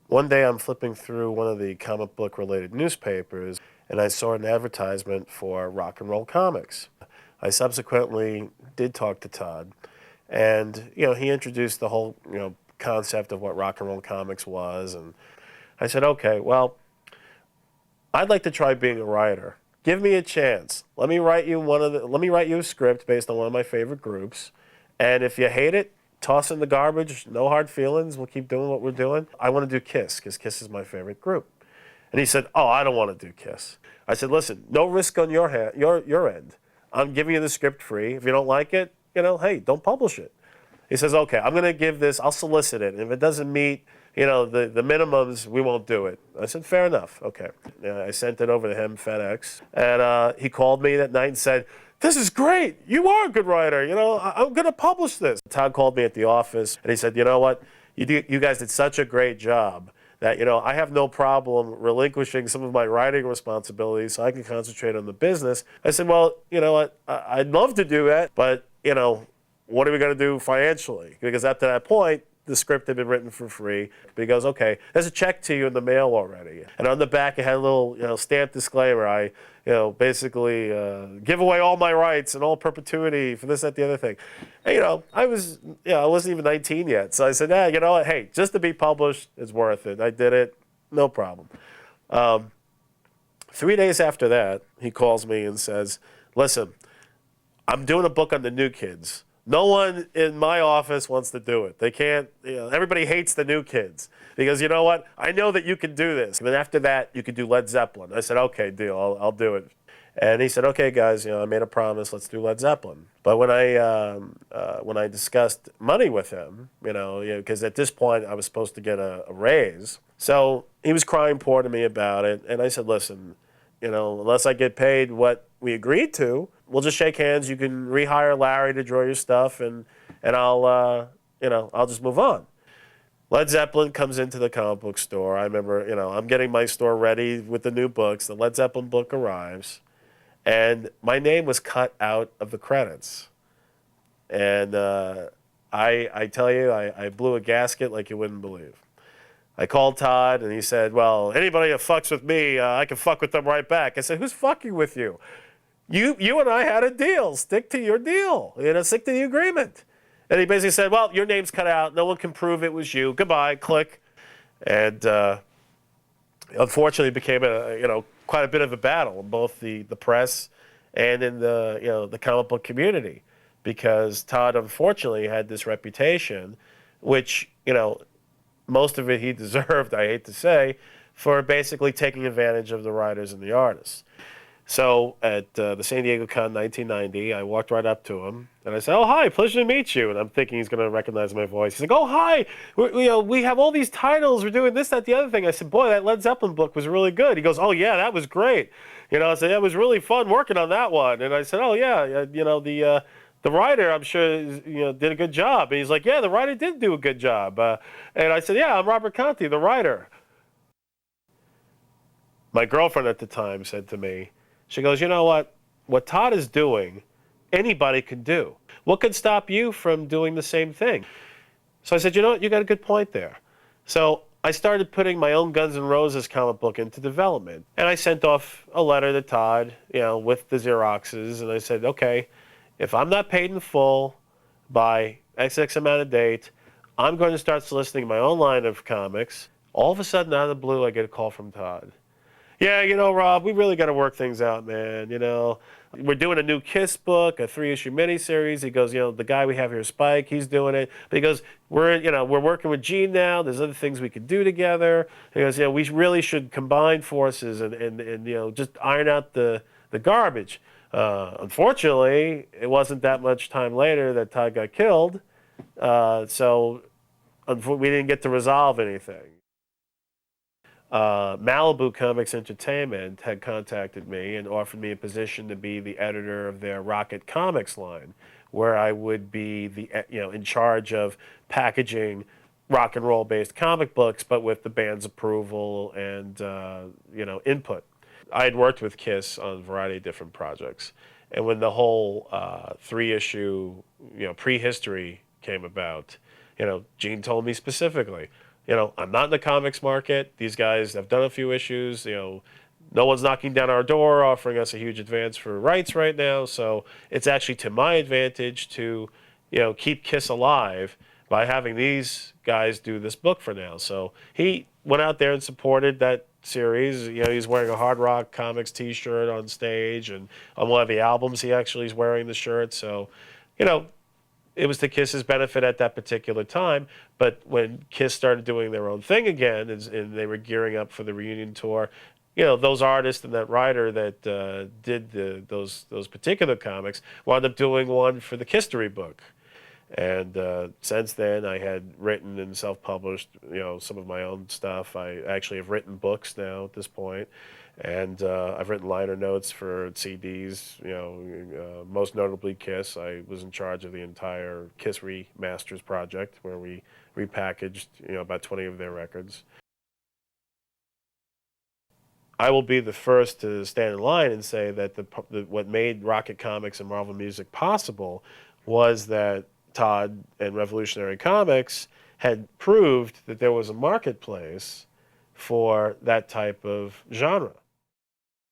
One day I'm flipping through one of the comic book related newspapers and I saw an advertisement for Rock-It Comix. I subsequently did talk to Todd and, he introduced the whole, concept of what Rock-It Comix was. And I said, okay, well, I'd like to try being a writer. Give me a chance. Let me write you a script based on one of my favorite groups. And if you hate it, toss in the garbage, no hard feelings. We'll keep doing what we're doing. I want to do Kiss because Kiss is my favorite group. And he said, oh, I don't want to do Kiss. I said, listen, no risk on your end. I'm giving you the script free. If you don't like it, hey, don't publish it. He says, okay, I'm going to give this, I'll solicit it. And if it doesn't meet, the minimums, we won't do it. I said, fair enough. Okay. I sent it over to him, FedEx. And he called me that night and said, this is great. You are a good writer. I'm going to publish this. Todd called me at the office and he said, you know what? You guys did such a great job that, I have no problem relinquishing some of my writing responsibilities so I can concentrate on the business. I said, well, you know what? I'd love to do that, but, what are we going to do financially? Because up to that point, the script had been written for free. But he goes, okay, there's a check to you in the mail already. And on the back, it had a little, stamped disclaimer. I, basically give away all my rights in all perpetuity for this, that, the other thing. And, I wasn't even 19 yet. So I said, yeah, you know what? Hey, just to be published, it's worth it. I did it. No problem. 3 days after that, he calls me and says, listen, I'm doing a book on the New Kids. No one in my office wants to do it. They can't, everybody hates the New Kids. Because you know what? I know that you can do this. And then after that, you could do Led Zeppelin. I said, okay, deal, I'll do it. And he said, okay, guys, I made a promise, let's do Led Zeppelin. But when I discussed money with him, because at this point I was supposed to get a raise. So he was crying poor to me about it. And I said, listen, unless I get paid what we agreed to, we'll just shake hands. You can rehire Larry to draw your stuff, and I'll just move on. Led Zeppelin comes into the comic book store. I remember, I'm getting my store ready with the new books. The Led Zeppelin book arrives, and my name was cut out of the credits. And I tell you, I blew a gasket like you wouldn't believe. I called Todd, and he said, well, anybody that fucks with me, I can fuck with them right back. I said, who's fucking with you? You and I had a deal. Stick to your deal. Stick to the agreement. And he basically said, well, your name's cut out. No one can prove it was you. Goodbye. Click. And unfortunately, it became quite a bit of a battle in both the press and in the comic book community, because Todd unfortunately had this reputation, which most of it he deserved, I hate to say, for basically taking advantage of the writers and the artists. So at the San Diego Con 1990, I walked right up to him and I said, oh, hi, pleasure to meet you. And I'm thinking he's going to recognize my voice. He's like, oh, hi, we have all these titles. We're doing this, that, the other thing. I said, boy, that Led Zeppelin book was really good. He goes, oh, yeah, that was great. I said, it was really fun working on that one. And I said, oh, yeah, the writer, I'm sure, did a good job. And he's like, yeah, the writer did do a good job. And I said, yeah, I'm Robert Conte, the writer. My girlfriend at the time said to me, she goes, you know what? What Todd is doing, anybody can do. What could stop you from doing the same thing? So I said, you know what? You got a good point there. So I started putting my own Guns N' Roses comic book into development. And I sent off a letter to Todd, with the Xeroxes. And I said, okay, if I'm not paid in full by XX amount of date, I'm going to start soliciting my own line of comics. All of a sudden, out of the blue, I get a call from Todd. Yeah, Rob, we really got to work things out, man. We're doing a new Kiss book, a 3-issue miniseries. He goes, the guy we have here, Spike, he's doing it. But he goes, we're working with Gene now. There's other things we could do together. He goes, we really should combine forces and just iron out the garbage. Unfortunately, it wasn't that much time later that Todd got killed. So we didn't get to resolve anything. Malibu Comics Entertainment had contacted me and offered me a position to be the editor of their Rock-It Comix line, where I would be in charge of packaging rock and roll based comic books, but with the band's approval and input. I had worked with Kiss on a variety of different projects, and when the whole 3-issue prehistory came about, Gene told me specifically, I'm not in the comics market. These guys have done a few issues. No one's knocking down our door offering us a huge advance for rights right now. So it's actually to my advantage to, keep Kiss alive by having these guys do this book for now. So he went out there and supported that series. He's wearing a Hard Rock Comics T-shirt on stage, and on one of the albums, he actually is wearing the shirt. So, it was to Kiss's benefit at that particular time. But when Kiss started doing their own thing again, and they were gearing up for the reunion tour, those artists and that writer that did those particular comics wound up doing one for the Kisstory book. And since then, I had written and self-published, some of my own stuff. I actually have written books now at this point, and I've written liner notes for CDs. Most notably Kiss. I was in charge of the entire Kiss Remasters project, where we repackaged, about 20 of their records. I will be the first to stand in line and say that what made Rock-It Comix and Marvel Music possible was that Todd and Revolutionary Comics had proved that there was a marketplace for that type of genre.